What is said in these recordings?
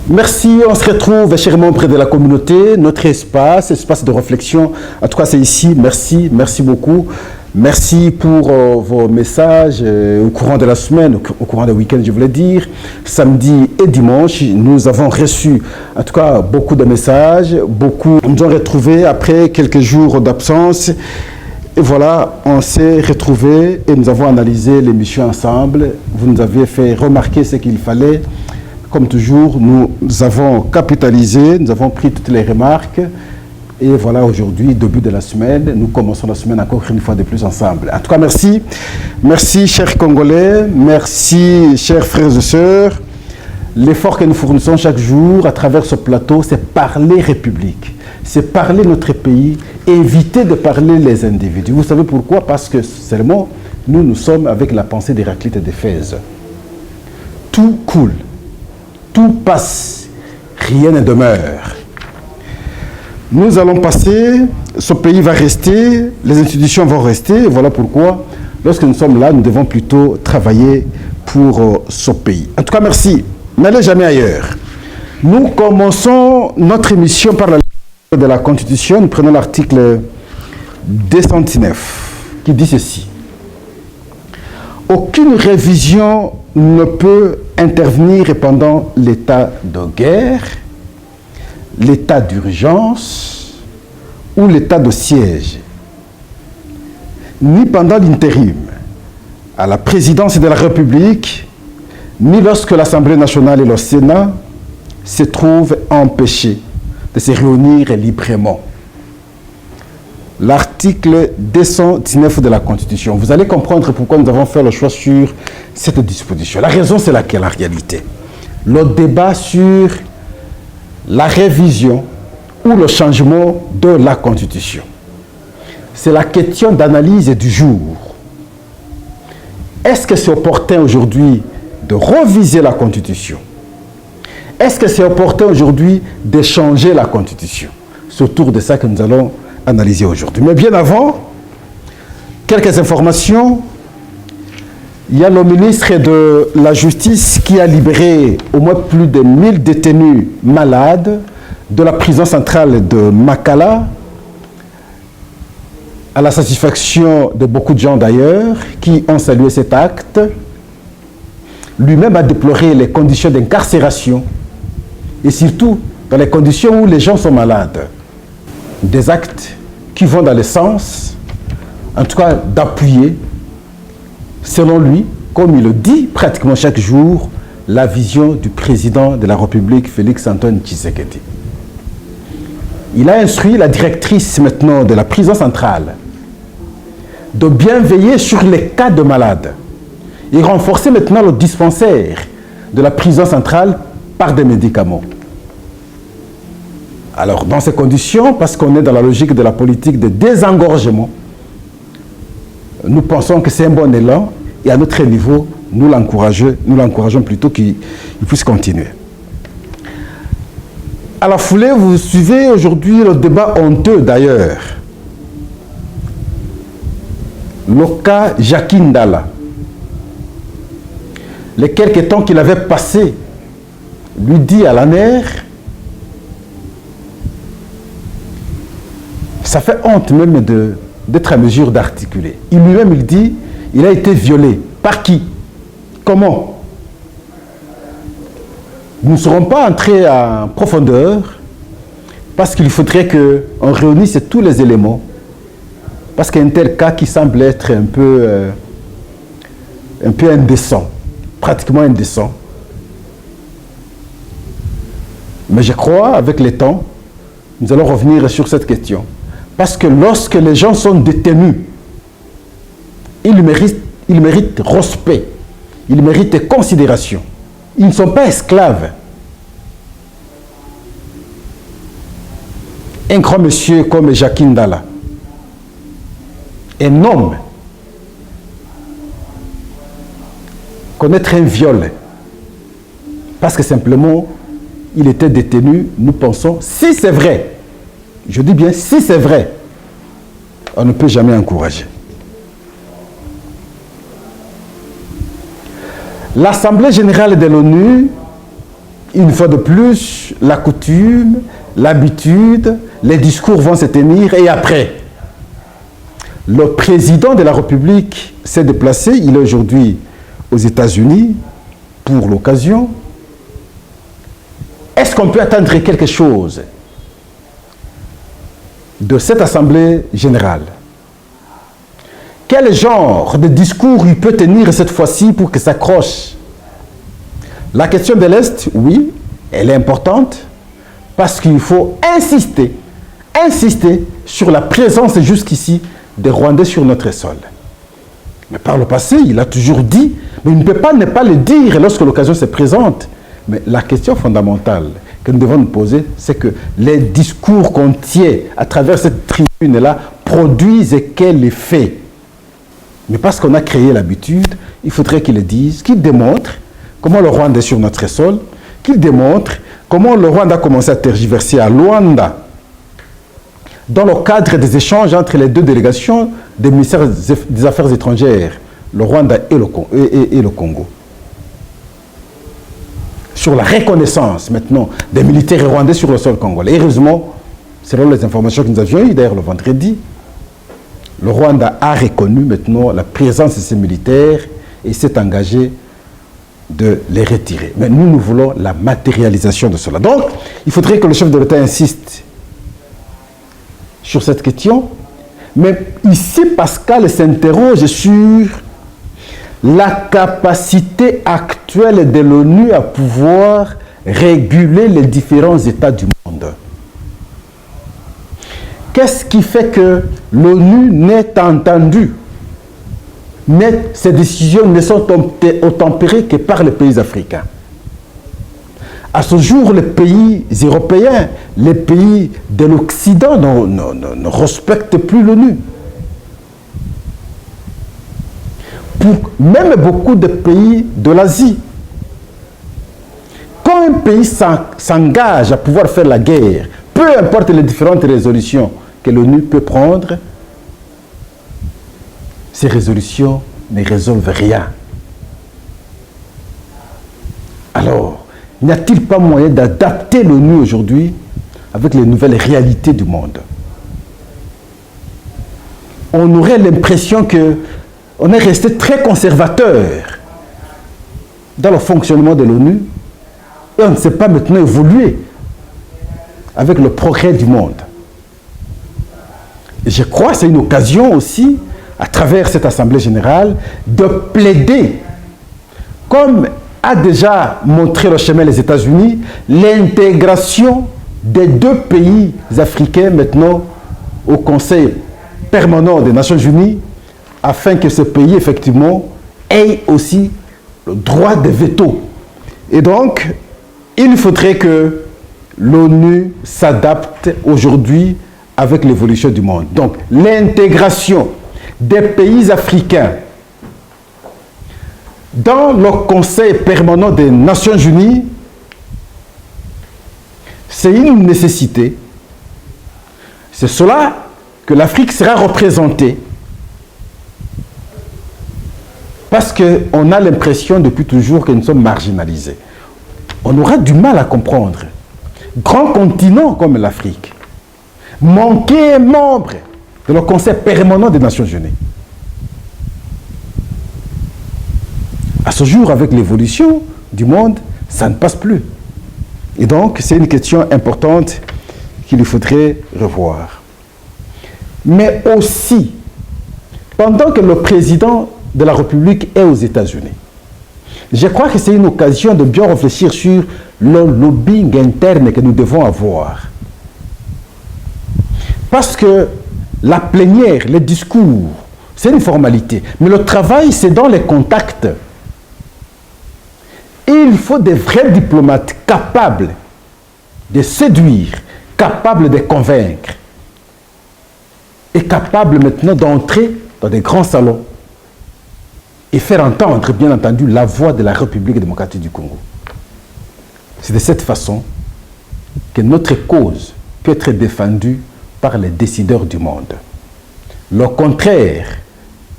Merci, on se retrouve chèrement auprès de la communauté, notre espace de réflexion. En tout cas, c'est ici. Merci, merci beaucoup. Merci pour vos messages au courant de la semaine, au courant des week-ends, je voulais dire. Samedi et dimanche, nous avons reçu, en tout cas, beaucoup de messages. Beaucoup nous ont retrouvés après quelques jours d'absence. Et voilà, on s'est retrouvés et nous avons analysé l'émission ensemble. Vous nous avez fait remarquer ce qu'il fallait. Comme toujours, nous avons capitalisé, nous avons pris toutes les remarques. Et voilà, aujourd'hui, début de la semaine, nous commençons la semaine encore une fois de plus ensemble. En tout cas, merci. Merci, chers Congolais. Merci, chers frères et sœurs. L'effort que nous fournissons chaque jour à travers ce plateau, c'est parler République. C'est parler notre pays, éviter de parler les individus. Vous savez pourquoi? Parce que seulement, nous sommes avec la pensée d'Héraclite et d'Éphèse. Tout coule. Tout passe, rien ne demeure. Nous allons passer, ce pays va rester, les institutions vont rester. Voilà pourquoi, lorsque nous sommes là, nous devons plutôt travailler pour ce pays. En tout cas, merci. N'allez jamais ailleurs. Nous commençons notre émission par la lecture de la Constitution. Nous prenons l'article 219 qui dit ceci. Aucune révision ne peut intervenir pendant l'état de guerre, l'état d'urgence ou l'état de siège, ni pendant l'intérim à la présidence de la République, ni lorsque l'Assemblée nationale et le Sénat se trouvent empêchés de se réunir librement. L'article 219 de la Constitution. Vous allez comprendre pourquoi nous avons fait le choix sur cette disposition. La raison, c'est laquelle en réalité? Le débat sur la révision ou le changement de la Constitution. C'est la question d'analyse du jour. Est-ce que c'est opportun aujourd'hui de réviser la Constitution? Est-ce que c'est opportun aujourd'hui de changer la Constitution? C'est autour de ça que nous allons analyser aujourd'hui. Mais bien avant, quelques informations. Il y a le ministre de la Justice qui a libéré au moins plus de 1000 détenus malades de la prison centrale de Makala, à la satisfaction de beaucoup de gens d'ailleurs, qui ont salué cet acte. Lui-même a déploré les conditions d'incarcération et surtout dans les conditions où les gens sont malades. Des actes qui vont dans le sens, en tout cas, d'appuyer, selon lui, comme il le dit pratiquement chaque jour, la vision du président de la République, Félix-Antoine Tshisekedi. Il a instruit la directrice maintenant de la prison centrale de bien veiller sur les cas de malades et renforcer maintenant le dispensaire de la prison centrale par des médicaments. Alors, dans ces conditions, parce qu'on est dans la logique de la politique de désengorgement, nous pensons que c'est un bon élan et à notre niveau, nous l'encourageons plutôt qu'il puisse continuer. À la foulée, vous suivez aujourd'hui le débat honteux d'ailleurs. Le cas Jacques Ndala. Les quelques temps qu'il avait passé, lui dit à la nerf, ça fait honte même d'être à mesure d'articuler. Il lui-même, il dit, il a été violé. Par qui? Comment? Nous ne serons pas entrés en profondeur parce qu'il faudrait qu'on réunisse tous les éléments. Parce qu'il y a un tel cas qui semble être un peu indécent, pratiquement indécent. Mais je crois, avec le temps, nous allons revenir sur cette question. Parce que lorsque les gens sont détenus, ils méritent respect, ils méritent considération. Ils ne sont pas esclaves. Un grand monsieur comme Jacques Ndala, un homme, connaître un viol, parce que simplement, il était détenu, nous pensons, si c'est vrai, je dis bien, si c'est vrai, on ne peut jamais encourager. L'Assemblée générale de l'ONU une fois de plus, la coutume, l'habitude, les discours vont se tenir et après, le président de la République s'est déplacé, il est aujourd'hui aux États-Unis pour l'occasion. Est-ce qu'on peut attendre quelque chose de cette Assemblée générale? Quel genre de discours il peut tenir cette fois-ci pour que ça accroche? La question de l'Est, oui, elle est importante parce qu'il faut insister sur la présence jusqu'ici des Rwandais sur notre sol. Mais par le passé, il a toujours dit, mais il ne peut pas ne pas le dire lorsque l'occasion se présente. Mais la question fondamentale que nous devons nous poser, c'est que les discours qu'on tient à travers cette tribune-là produisent quel effet? Mais parce qu'on a créé l'habitude, il faudrait qu'ils le disent, qu'ils démontrent comment le Rwanda est sur notre sol, qu'ils démontrent comment le Rwanda a commencé à tergiverser à Luanda dans le cadre des échanges entre les deux délégations des ministères des Affaires étrangères, le Rwanda et le Congo. Sur la reconnaissance maintenant des militaires rwandais sur le sol congolais. Et heureusement, selon les informations que nous avions eues d'ailleurs le vendredi, le Rwanda a reconnu maintenant la présence de ces militaires et s'est engagé de les retirer. Mais nous voulons la matérialisation de cela. Donc, il faudrait que le chef de l'État insiste sur cette question. Mais ici, Pascal s'interroge sur la capacité actuelle de l'ONU à pouvoir réguler les différents États du monde. Qu'est-ce qui fait que l'ONU n'est entendue? Mais ces décisions ne sont tempérées que par les pays africains. À ce jour, les pays européens, les pays de l'Occident ne respectent plus l'ONU. Même beaucoup de pays de l'Asie. Quand un pays s'engage à pouvoir faire la guerre, peu importe les différentes résolutions que l'ONU peut prendre, ces résolutions ne résolvent rien. Alors, n'y a-t-il pas moyen d'adapter l'ONU aujourd'hui avec les nouvelles réalités du monde? On aurait l'impression qu'on est resté très conservateur dans le fonctionnement de l'ONU et on ne sait pas maintenant évoluer avec le progrès du monde. Et je crois que c'est une occasion aussi, à travers cette Assemblée générale, de plaider, comme a déjà montré le chemin les États-Unis, l'intégration des deux pays africains maintenant au Conseil permanent des Nations Unies, afin que ce pays, effectivement, ait aussi le droit de veto. Et donc, il faudrait que l'ONU s'adapte aujourd'hui avec l'évolution du monde. Donc, l'intégration des pays africains dans le Conseil permanent des Nations Unies, c'est une nécessité. C'est cela que l'Afrique sera représentée. Parce qu'on a l'impression depuis toujours que nous sommes marginalisés. On aura du mal à comprendre. Grand continent comme l'Afrique, manquer membre de le Conseil permanent des Nations Unies. À ce jour, avec l'évolution du monde, ça ne passe plus. Et donc, c'est une question importante qu'il faudrait revoir. Mais aussi, pendant que le président de la République est aux États-Unis, je crois que c'est une occasion de bien réfléchir sur le lobbying interne que nous devons avoir. Parce que la plénière, les discours, c'est une formalité. Mais le travail, c'est dans les contacts. Il faut des vrais diplomates capables de séduire, capables de convaincre et capables maintenant d'entrer dans des grands salons et faire entendre, bien entendu, la voix de la République démocratique du Congo. C'est de cette façon que notre cause peut être défendue par les décideurs du monde. Le contraire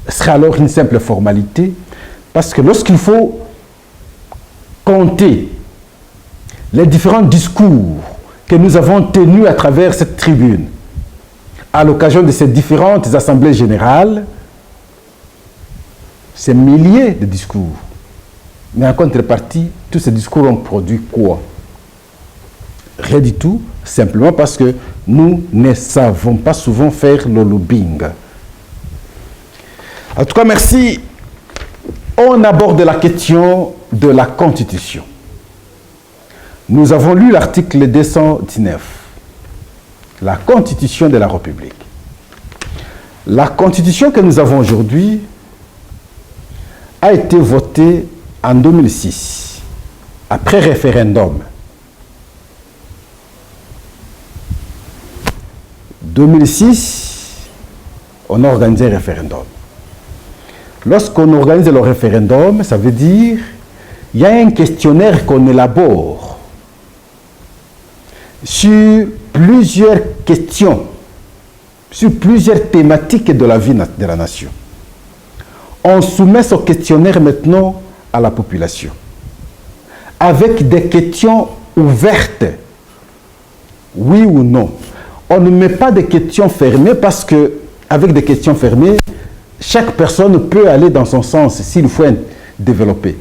sera alors une simple formalité, parce que lorsqu'il faut compter les différents discours que nous avons tenus à travers cette tribune, à l'occasion de ces différentes assemblées générales, ces milliers de discours. Mais en contrepartie, tous ces discours ont produit quoi? Rien du tout, simplement parce que nous ne savons pas souvent faire le lobbying. En tout cas, merci. On aborde la question de la Constitution. Nous avons lu l'article 219, la Constitution de la République. La Constitution que nous avons aujourd'hui a été votée en 2006, après référendum. 2006, on a organisé un référendum. Lorsqu'on organise le référendum, ça veut dire qu'il y a un questionnaire qu'on élabore sur plusieurs questions, sur plusieurs thématiques de la vie de la nation. On soumet ce questionnaire maintenant à la population, avec des questions ouvertes, oui ou non. On ne met pas de questions fermées parce que, avec des questions fermées, chaque personne peut aller dans son sens s'il faut développer.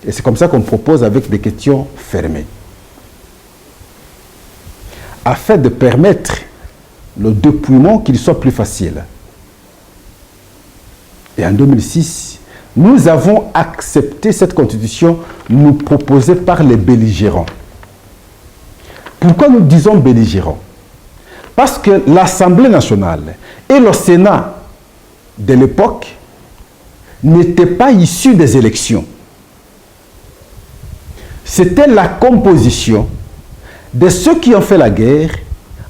Et c'est comme ça qu'on propose avec des questions fermées. Afin de permettre le dépouillement qu'il soit plus facile. Et en 2006, nous avons accepté cette constitution nous proposée par les belligérants. Pourquoi nous disons belligérants? Parce que l'Assemblée nationale et le Sénat de l'époque n'étaient pas issus des élections. C'était la composition de ceux qui ont fait la guerre,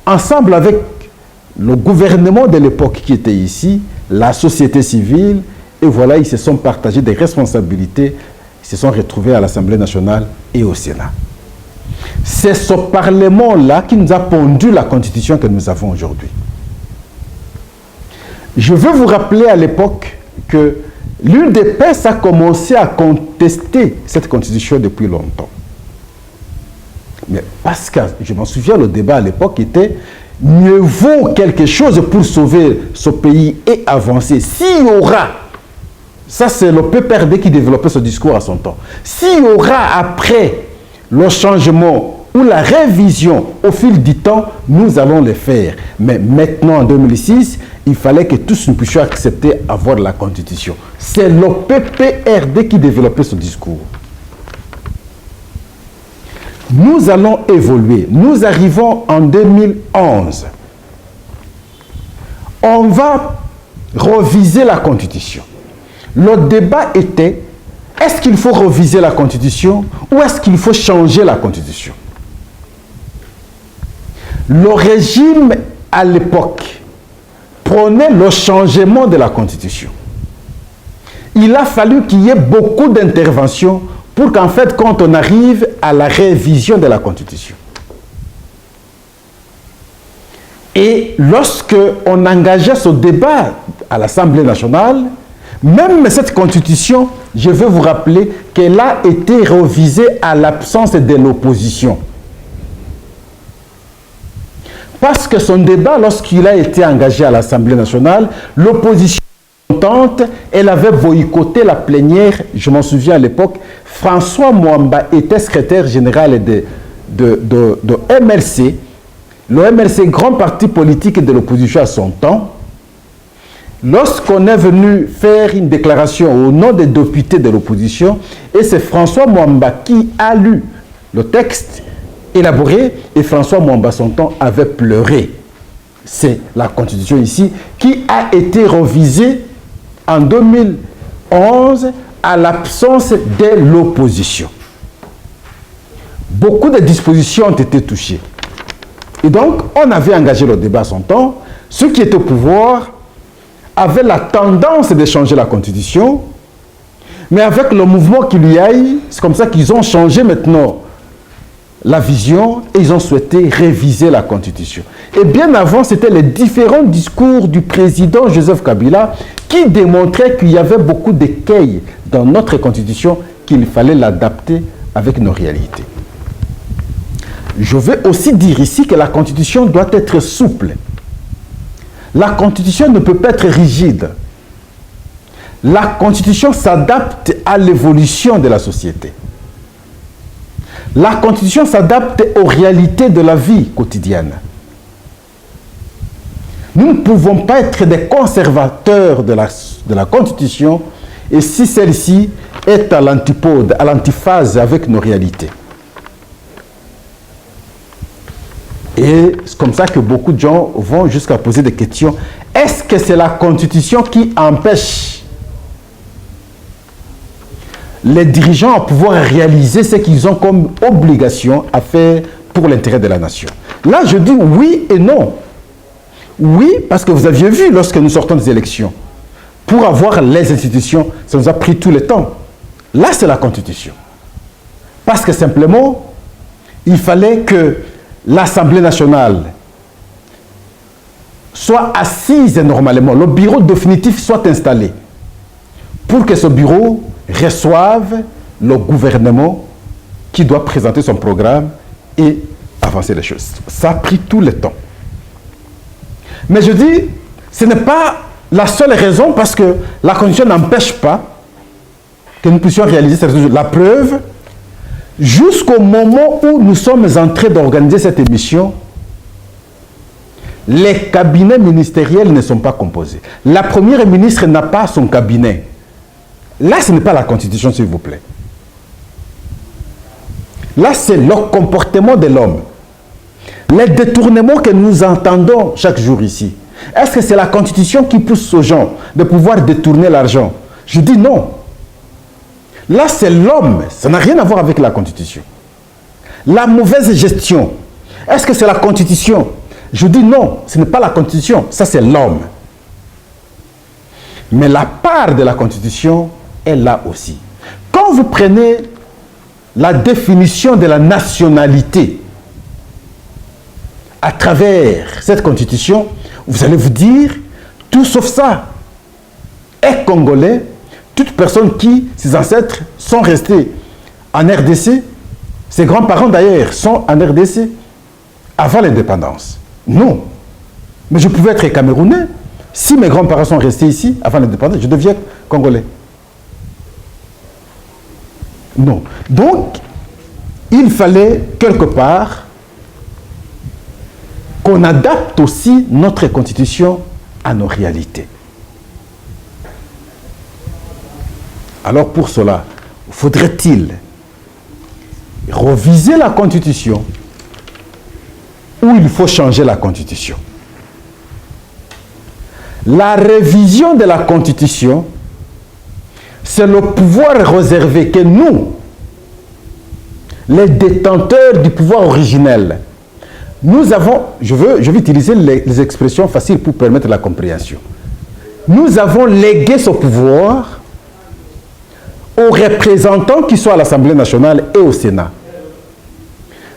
ensemble avec le gouvernement de l'époque qui était ici, la société civile, et voilà, ils se sont partagés des responsabilités, ils se sont retrouvés à l'Assemblée nationale et au Sénat. C'est ce Parlement-là qui nous a pondu la Constitution que nous avons aujourd'hui. Je veux vous rappeler à l'époque que l'UDPS a commencé à contester cette Constitution depuis longtemps. Mais parce que, je m'en souviens, le débat à l'époque était « mieux vaut quelque chose pour sauver ce pays et avancer ». S'il y aura, ça c'est le PPRD qui développait ce discours à son temps, s'il y aura après le changement ou la révision au fil du temps, nous allons le faire. Mais maintenant, en 2006, il fallait que tous nous puissions accepter avoir la Constitution. C'est le PPRD qui développait ce discours. Nous allons évoluer. Nous arrivons en 2011. On va reviser la Constitution. Le débat était, est-ce qu'il faut reviser la Constitution ou est-ce qu'il faut changer la Constitution? Le régime, à l'époque, prônait le changement de la Constitution. Il a fallu qu'il y ait beaucoup d'interventions pour qu'en fait, quand on arrive à la révision de la Constitution. Et lorsque on engageait ce débat à l'Assemblée nationale, même cette Constitution, je veux vous rappeler qu'elle a été révisée à l'absence de l'opposition. Parce que son débat, lorsqu'il a été engagé à l'Assemblée nationale, l'opposition contente, elle avait boycotté la plénière, je m'en souviens à l'époque, François Mwamba était secrétaire général de MRC, le MRC, grand parti politique de l'opposition à son temps. Lorsqu'on est venu faire une déclaration au nom des députés de l'opposition, et c'est François Mwamba qui a lu le texte élaboré, et François Mwamba, son temps, avait pleuré. C'est la Constitution ici qui a été révisée en 2011 à l'absence de l'opposition. Beaucoup de dispositions ont été touchées. Et donc, on avait engagé le débat à son temps. Ceux qui étaient au pouvoir avaient la tendance de changer la Constitution, mais avec le mouvement qu'il y a eu, c'est comme ça qu'ils ont changé maintenant la vision et ils ont souhaité réviser la Constitution. Et bien avant, c'était les différents discours du président Joseph Kabila qui démontraient qu'il y avait beaucoup d'écueils dans notre Constitution, qu'il fallait l'adapter avec nos réalités. Je veux aussi dire ici que la Constitution doit être souple. La Constitution ne peut pas être rigide. La Constitution s'adapte à l'évolution de la société. La Constitution s'adapte aux réalités de la vie quotidienne. Nous ne pouvons pas être des conservateurs de la Constitution et si celle-ci est à l'antipode, à l'antiphase avec nos réalités. Et c'est comme ça que beaucoup de gens vont jusqu'à poser des questions. Est-ce que c'est la Constitution qui empêche les dirigeants à pouvoir réaliser ce qu'ils ont comme obligation à faire pour l'intérêt de la nation? Là, je dis oui et non. Oui, parce que vous aviez vu lorsque nous sortons des élections, pour avoir les institutions, ça nous a pris tout le temps. Là, c'est la Constitution. Parce que simplement, il fallait que l'Assemblée nationale soit assise normalement, le bureau définitif soit installé, pour que ce bureau reçoive le gouvernement qui doit présenter son programme et avancer les choses. Ça a pris tout le temps. Mais je dis, ce n'est pas la seule raison parce que la Constitution n'empêche pas que nous puissions réaliser cette chose. La preuve, jusqu'au moment où nous sommes en train d'organiser cette émission, les cabinets ministériels ne sont pas composés. La première ministre n'a pas son cabinet. Là, ce n'est pas la Constitution, s'il vous plaît. Là, c'est le comportement de l'homme. Les détournements que nous entendons chaque jour ici, est-ce que c'est la Constitution qui pousse aux gens de pouvoir détourner l'argent? Je dis non. Là, c'est l'homme. Ça n'a rien à voir avec la Constitution. La mauvaise gestion, est-ce que c'est la Constitution? Je dis non, ce n'est pas la Constitution, ça c'est l'homme. Mais la part de la Constitution est là aussi. Quand vous prenez la définition de la nationalité à travers cette Constitution, vous allez vous dire, tout sauf ça est congolais, toute personne qui, ses ancêtres, sont restés en RDC, ses grands-parents d'ailleurs sont en RDC avant l'indépendance. Non. Mais je pouvais être camerounais. Si mes grands-parents sont restés ici avant l'indépendance, je deviens congolais. Non. Donc, il fallait quelque part qu'on adapte aussi notre constitution à nos réalités. Alors pour cela, faudrait-il reviser la constitution ou il faut changer la constitution? La révision de la constitution, c'est le pouvoir réservé que nous, les détenteurs du pouvoir originel, nous avons, je vais utiliser les expressions faciles pour permettre la compréhension. Nous avons légué ce pouvoir aux représentants qui sont à l'Assemblée nationale et au Sénat.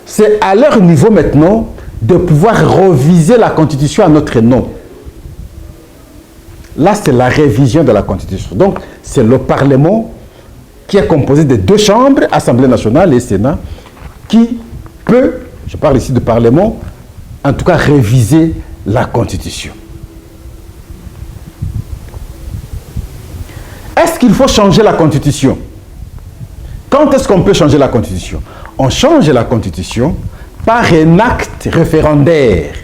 C'est à leur niveau maintenant de pouvoir reviser la Constitution à notre nom. Là, c'est la révision de la Constitution. Donc, c'est le Parlement qui est composé de deux chambres, Assemblée nationale et Sénat, qui peut, je parle ici de Parlement, en tout cas réviser la Constitution. Est-ce qu'il faut changer la Constitution? Quand est-ce qu'on peut changer la Constitution? On change la Constitution par un acte référendaire.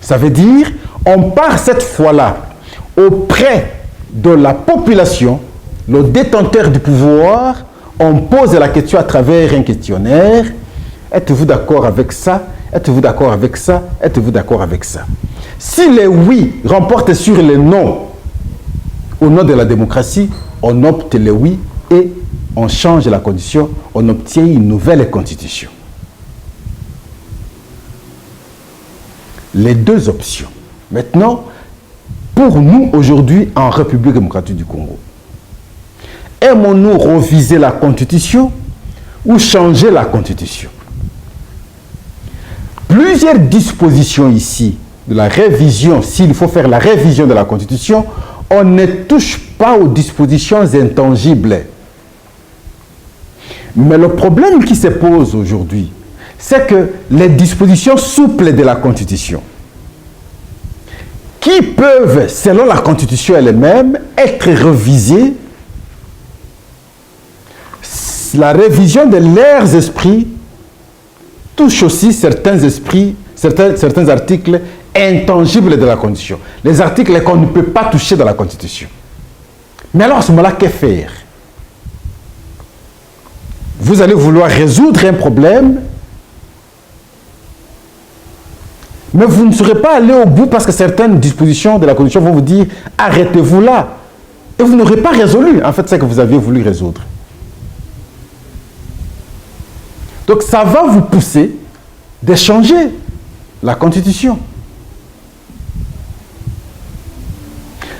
Ça veut dire, on part cette fois-là auprès de la population, le détenteur du pouvoir, on pose la question à travers un questionnaire. Êtes-vous d'accord avec ça? Êtes-vous d'accord avec ça? Êtes-vous d'accord avec ça? Si les oui remportent sur les non, au nom de la démocratie, on opte le oui et on change la condition, on obtient une nouvelle constitution. Les deux options. Maintenant, pour nous aujourd'hui en République démocratique du Congo, aimons-nous reviser la constitution ou changer la constitution? Plusieurs dispositions ici de la révision, s'il faut faire la révision de la constitution, on ne touche pas aux dispositions intangibles. Mais le problème qui se pose aujourd'hui, c'est que les dispositions souples de la Constitution, qui peuvent, selon la Constitution elle-même, être révisées, la révision de leurs esprits touche aussi certains esprits, certains articles intangibles de la Constitution. Les articles qu'on ne peut pas toucher dans la Constitution. Mais alors à ce moment-là, que faire? Vous allez vouloir résoudre un problème, mais vous ne serez pas allé au bout parce que certaines dispositions de la Constitution vont vous dire « arrêtez-vous là ». Et vous n'aurez pas résolu, en fait, ce que vous aviez voulu résoudre. Donc ça va vous pousser de changer la Constitution.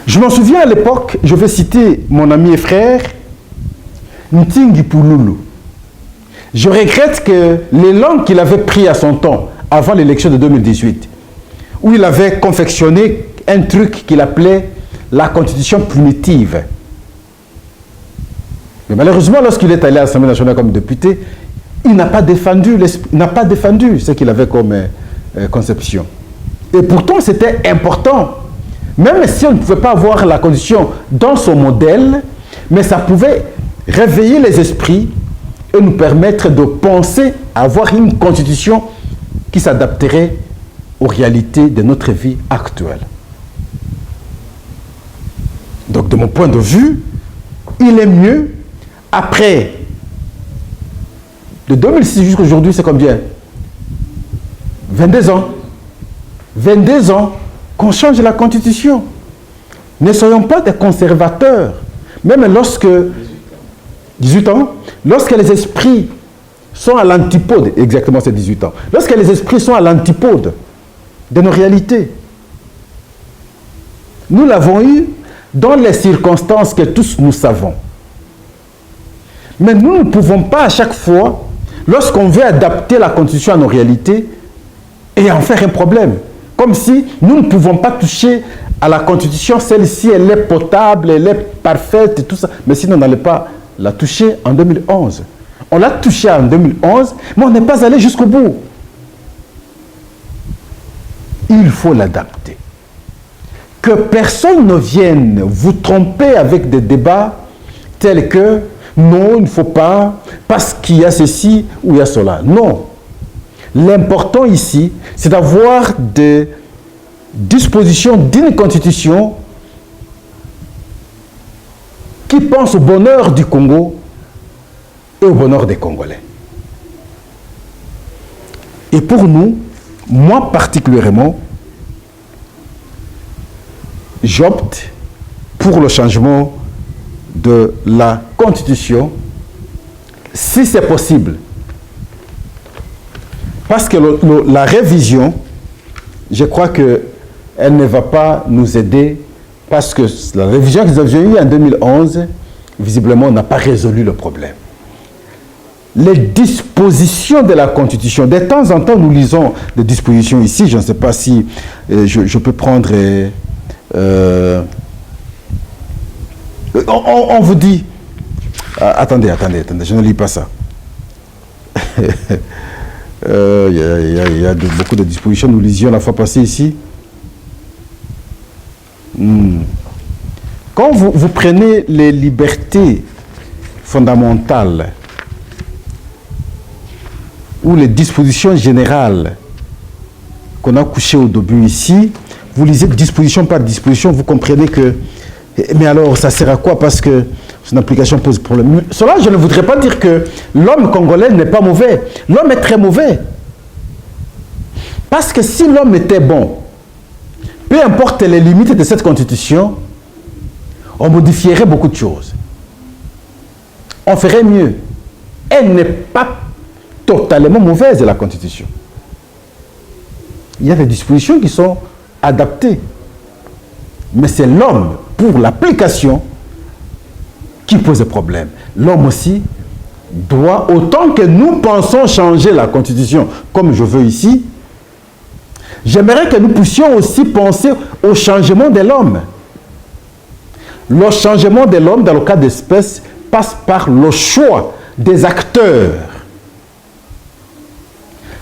Je m'en souviens à l'époque, je vais citer mon ami et frère, Ntingi Pouloulou. Je regrette que l'élan qu'il avait pris à son temps, avant l'élection de 2018, où il avait confectionné un truc qu'il appelait la Constitution punitive. Mais malheureusement, lorsqu'il est allé à l'Assemblée nationale comme député, il n'a pas défendu ce qu'il avait comme conception. Et pourtant, c'était important. Même si on ne pouvait pas avoir la Constitution dans son modèle, mais ça pouvait réveiller les esprits et nous permettre de penser à avoir une Constitution qui s'adapterait aux réalités de notre vie actuelle. Donc, de mon point de vue, il est mieux, après, de 2006 jusqu'à aujourd'hui, c'est combien? 22 ans. 22 ans qu'on change la Constitution. Ne soyons pas des conservateurs. Même lorsque... 18 ans. Lorsque les esprits sont à l'antipode, exactement c'est 18 ans, lorsque les esprits sont à l'antipode de nos réalités, nous l'avons eu dans les circonstances que tous nous savons. Mais nous ne pouvons pas à chaque fois, lorsqu'on veut adapter la Constitution à nos réalités, et en faire un problème. Comme si nous ne pouvons pas toucher à la Constitution, celle-ci, elle est potable, elle est parfaite, et tout ça. Mais sinon, on n'allait pas la toucher en 2011. On l'a touchée en 2011, mais on n'est pas allé jusqu'au bout. Il faut l'adapter. Que personne ne vienne vous tromper avec des débats tels que non, il ne faut pas, parce qu'il y a ceci ou il y a cela. Non. L'important ici, c'est d'avoir des dispositions d'une constitution qui pense au bonheur du Congo et au bonheur des Congolais. Et pour nous, moi particulièrement, j'opte pour le changement de la Constitution, si c'est possible. Parce que la révision, je crois qu'elle ne va pas nous aider, parce que la révision que nous avions eue en 2011, visiblement, n'a pas résolu le problème. Les dispositions de la Constitution, de temps en temps, nous lisons des dispositions ici, je ne sais pas si je peux prendre... on vous dit... attendez, je ne lis pas ça. Il y a beaucoup de dispositions, nous lisions la fois passée ici. Quand vous prenez les libertés fondamentales ou les dispositions générales qu'on a couchées au début ici, vous lisez disposition par disposition, vous comprenez que... Mais alors, ça sert à quoi? Parce que son application pose problème. Cela, je ne voudrais pas dire que l'homme congolais n'est pas mauvais. L'homme est très mauvais. Parce que si l'homme était bon, peu importe les limites de cette constitution, on modifierait beaucoup de choses. On ferait mieux. Elle n'est pas totalement mauvaise, la constitution. Il y a des dispositions qui sont adaptées. Mais c'est l'homme, pour l'application, qui pose problème. L'homme aussi doit, autant que nous pensons changer la constitution, comme je veux ici, j'aimerais que nous puissions aussi penser au changement de l'homme. Le changement de l'homme, dans le cas d'espèce, passe par le choix des acteurs.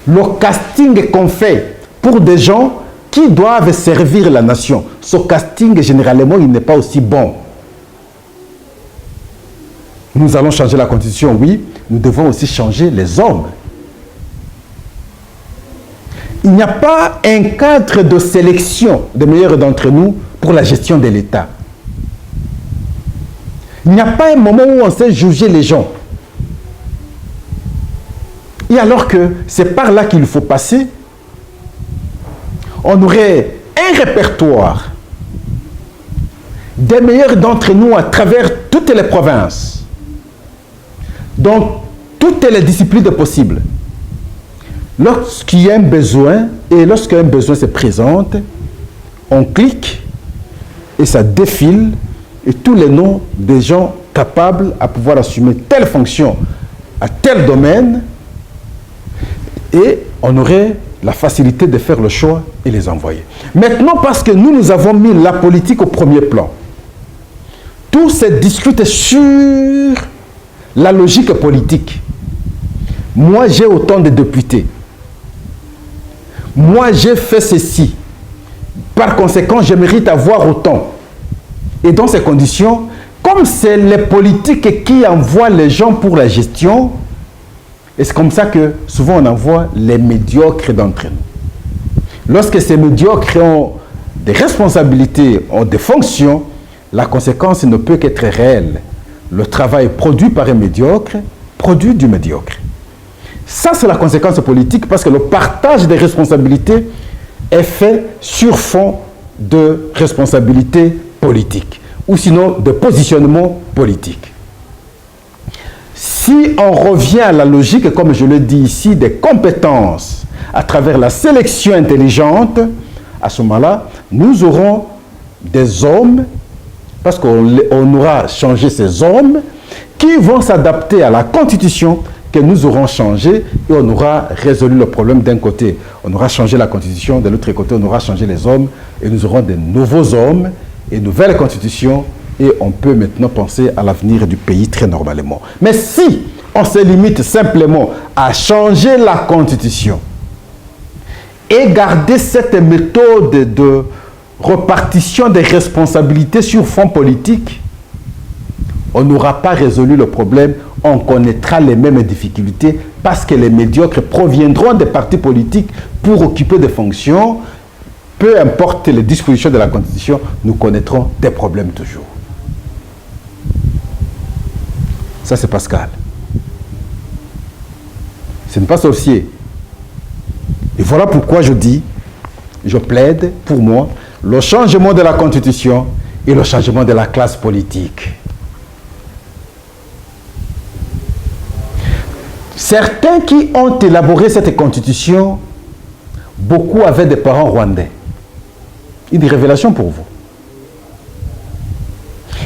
le casting qu'on fait pour des gens qui doivent servir la nation, ce casting, généralement, il n'est pas aussi bon. Nous allons changer la constitution, oui, nous devons aussi changer les hommes. Il n'y a pas un cadre de sélection des meilleurs d'entre nous pour la gestion de l'État. Il n'y a pas un moment où on sait juger les gens. Et alors que c'est par là qu'il faut passer, on aurait un répertoire des meilleurs d'entre nous à travers toutes les provinces, dans toutes les disciplines possibles. Lorsqu'il y a un besoin, et lorsqu'un besoin se présente, on clique et ça défile, et tous les noms des gens capables à pouvoir assumer telle fonction à tel domaine, et on aurait la facilité de faire le choix et les envoyer. Maintenant, parce que nous avons mis la politique au premier plan, tout se discute sur la logique politique. Moi, j'ai autant de députés. Moi, j'ai fait ceci. Par conséquent, je mérite avoir autant. Et dans ces conditions, comme c'est les politiques qui envoient les gens pour la gestion, et c'est comme ça que souvent on envoie les médiocres d'entre nous. Lorsque ces médiocres ont des responsabilités, ont des fonctions, la conséquence ne peut qu'être réelle. Le travail produit par un médiocre produit du médiocre. Ça, c'est la conséquence politique parce que le partage des responsabilités est fait sur fond de responsabilités politiques ou sinon de positionnement politique. Si on revient à la logique, comme je le dis ici, des compétences à travers la sélection intelligente, à ce moment-là, nous aurons des hommes, parce qu'on aura changé ces hommes, qui vont s'adapter à la constitution que nous aurons changée et on aura résolu le problème d'un côté. On aura changé la constitution, de l'autre côté, on aura changé les hommes et nous aurons de nouveaux hommes et une nouvelle constitution. Et on peut maintenant penser à l'avenir du pays très normalement. Mais si on se limite simplement à changer la constitution et garder cette méthode de repartition des responsabilités sur fond politique, on n'aura pas résolu le problème, on connaîtra les mêmes difficultés parce que les médiocres proviendront des partis politiques pour occuper des fonctions. Peu importe les dispositions de la constitution, nous connaîtrons des problèmes toujours. Ça, c'est Pascal. Ce n'est pas sorcier. Et voilà pourquoi je dis, je plaide pour moi, le changement de la constitution et le changement de la classe politique. Certains qui ont élaboré cette constitution, beaucoup avaient des parents rwandais. Une révélation pour vous.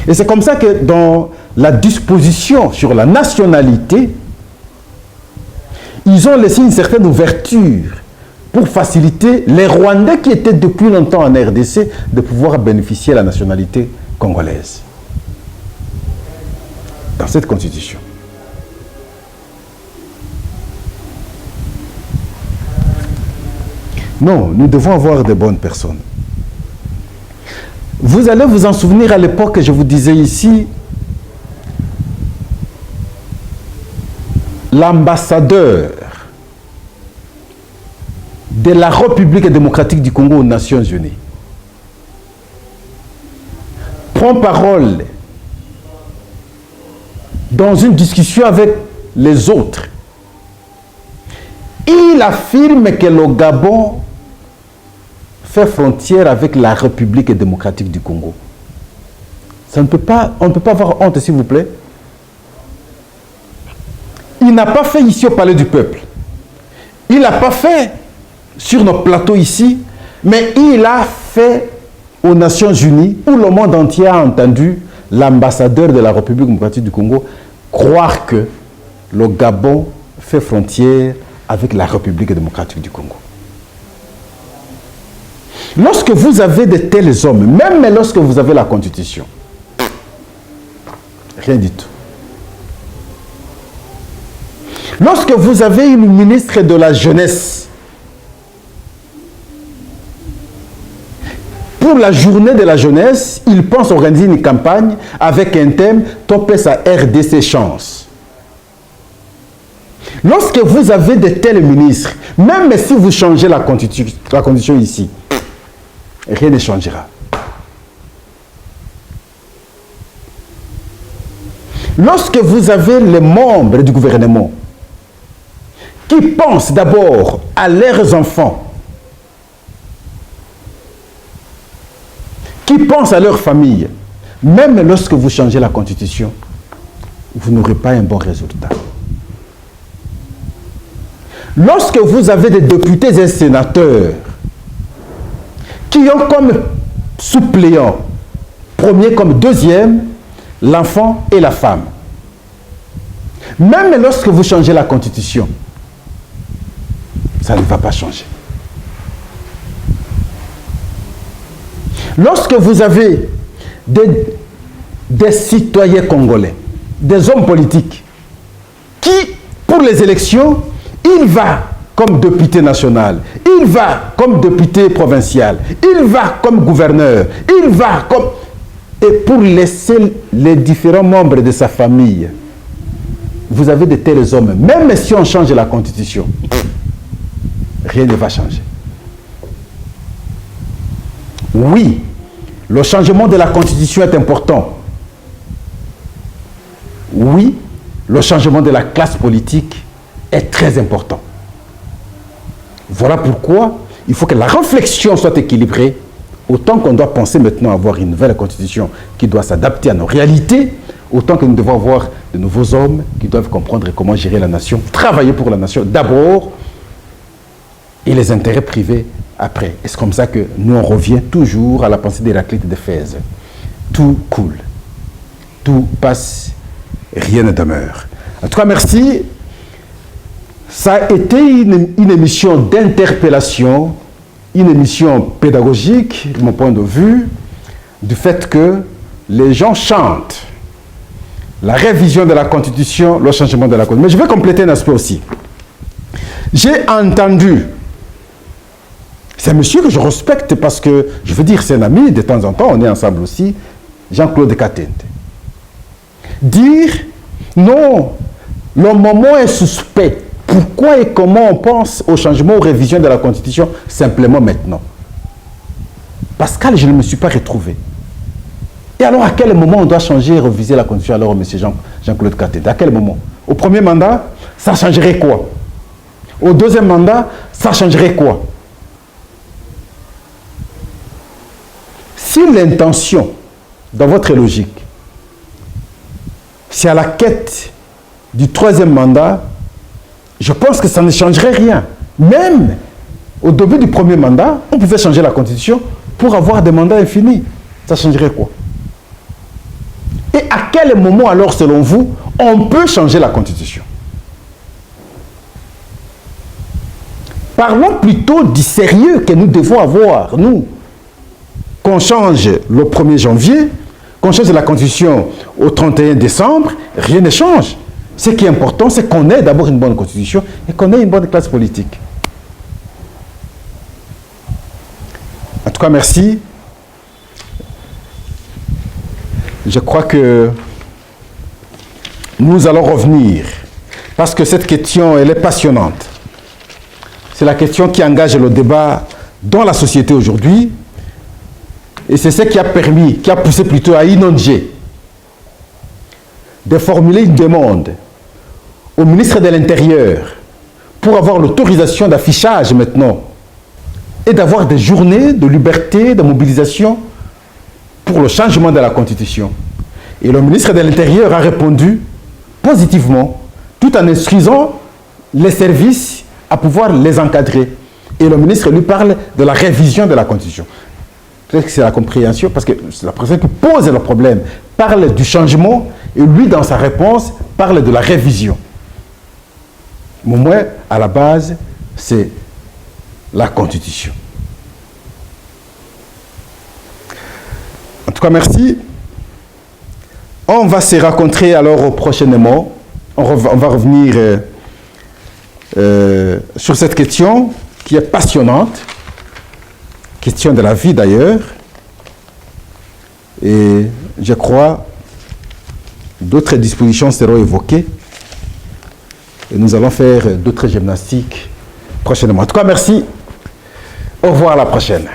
Et c'est comme ça que dans la disposition sur la nationalité, ils ont laissé une certaine ouverture pour faciliter les Rwandais qui étaient depuis longtemps en RDC de pouvoir bénéficier de la nationalité congolaise. Dans cette constitution. Non, nous devons avoir de bonnes personnes. Vous allez vous en souvenir à l'époque, je vous disais ici, l'ambassadeur de la République démocratique du Congo aux Nations Unies prend parole dans une discussion avec les autres. Il affirme que le Gabon fait frontière avec la République démocratique du Congo. Ça ne peut pas, on ne peut pas avoir honte, s'il vous plaît. Il n'a pas fait ici au Palais du Peuple. Il n'a pas fait sur nos plateaux ici, mais il a fait aux Nations Unies, où le monde entier a entendu l'ambassadeur de la République démocratique du Congo croire que le Gabon fait frontière avec la République démocratique du Congo. Lorsque vous avez de tels hommes, même lorsque vous avez la Constitution, rien du tout. Lorsque vous avez une ministre de la Jeunesse, pour la journée de la jeunesse, il pense organiser une campagne avec un thème « Topper sa RDC chance ». Lorsque vous avez de tels ministres, même si vous changez la constitution ici, rien ne changera. Lorsque vous avez les membres du gouvernement qui pensent d'abord à leurs enfants, qui pensent à leur famille, même lorsque vous changez la constitution, vous n'aurez pas un bon résultat. Lorsque vous avez des députés et sénateurs qui ont comme suppléants, premier comme deuxième, l'enfant et la femme, même lorsque vous changez la constitution, ça ne va pas changer. Lorsque vous avez des citoyens congolais, des hommes politiques, qui, pour les élections, il va comme député national, il va comme député provincial, il va comme gouverneur, il va comme... Et pour laisser les différents membres de sa famille, vous avez de tels hommes, même si on change la constitution, rien ne va changer. Oui, le changement de la constitution est important. Oui, le changement de la classe politique est très important. Voilà pourquoi il faut que la réflexion soit équilibrée, autant qu'on doit penser maintenant à avoir une nouvelle constitution qui doit s'adapter à nos réalités, autant que nous devons avoir de nouveaux hommes qui doivent comprendre comment gérer la nation, travailler pour la nation d'abord et les intérêts privés après. Et c'est comme ça que nous on revient toujours à la pensée d'Héraclite d'Éphèse. Tout coule, tout passe, rien ne demeure. En tout cas, merci. Ça a été une émission d'interpellation, une émission pédagogique, de mon point de vue, du fait que les gens chantent la révision de la Constitution, le changement de la Constitution. Mais je vais compléter un aspect aussi. J'ai entendu, c'est un monsieur que je respecte parce que, je veux dire, c'est un ami, de temps en temps, on est ensemble aussi, Jean-Claude Katende, dire, non, le moment est suspect. Pourquoi et comment on pense au changement, aux révisions de la Constitution simplement maintenant? Pascal, je ne me suis pas retrouvé. Et alors, à quel moment on doit changer et réviser la Constitution alors, M. Jean-Claude Katende? À quel moment? Au premier mandat, ça changerait quoi? Au deuxième mandat, ça changerait quoi? Si l'intention, dans votre logique, c'est à la quête du troisième mandat, je pense que ça ne changerait rien. Même au début du premier mandat, on pouvait changer la Constitution pour avoir des mandats infinis. Ça changerait quoi? Et à quel moment alors, selon vous, on peut changer la Constitution? Parlons plutôt du sérieux que nous devons avoir, nous. Qu'on change le 1er janvier, qu'on change la Constitution au 31 décembre, rien ne change. Ce qui est important, c'est qu'on ait d'abord une bonne constitution et qu'on ait une bonne classe politique. En tout cas, merci. Je crois que nous allons revenir, parce que cette question, elle est passionnante. C'est la question qui engage le débat dans la société aujourd'hui, et c'est ce qui a permis, qui a poussé plutôt à Inonge de formuler une demande au ministre de l'Intérieur pour avoir l'autorisation d'affichage maintenant et d'avoir des journées de liberté, de mobilisation pour le changement de la Constitution. Et le ministre de l'Intérieur a répondu positivement, tout en instruisant les services à pouvoir les encadrer. Et le ministre lui parle de la révision de la Constitution. Peut-être que c'est la compréhension, parce que c'est la personne qui pose le problème parle du changement, et lui, dans sa réponse, parle de la révision. Mais moi, à la base, c'est la Constitution. En tout cas, merci. On va se rencontrer alors prochainement. On va revenir sur cette question qui est passionnante, question de la vie d'ailleurs. Et je crois d'autres dispositions seront évoquées et nous allons faire d'autres gymnastiques prochainement. En tout cas, merci. Au revoir à la prochaine.